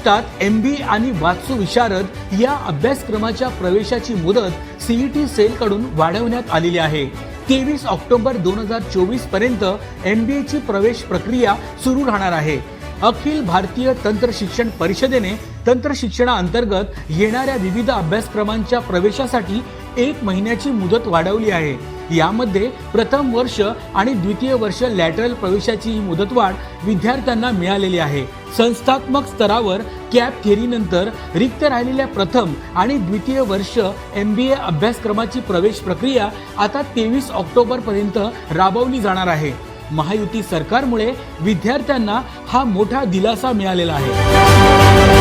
महाराष्ट्रात MBA आणि वास्तू विशारद या अभ्यासक्रमाच्या प्रवेशाची मुदत CET सेल कडून वाढवण्यात आलेली आहे। 23 ऑक्टोबर 2024 पर्यंत MBA ची प्रवेश प्रक्रिया सुरू राहणार आहे। अखिल भारतीय तंत्र शिक्षण परिषदेने तंत्र शिक्षणाअंतर्गत येणाऱ्या विविध अभ्यासक्रमांच्या प्रवेशासाठी 1 महिन्याची मुदत वाढवली आहे। यामध्ये प्रथम वर्ष आणि द्वितीय वर्ष लॅटरल प्रवेशाची मुदतवाढ विद्यार्थ्यांना मिळालेली आहे। संस्थात्मक स्तरावर कॅप थेअरी नंतर रिक्त राहिलेल्या प्रथम आणि द्वितीय वर्ष MBA अभ्यासक्रमाची प्रवेश प्रक्रिया आता 23 ऑक्टोबर पर्यंत राबवली जाणार आहे। महायुती सरकारमुळे विद्यार्थ्यांना हा मोठा दिलासा मिळालेला आहे।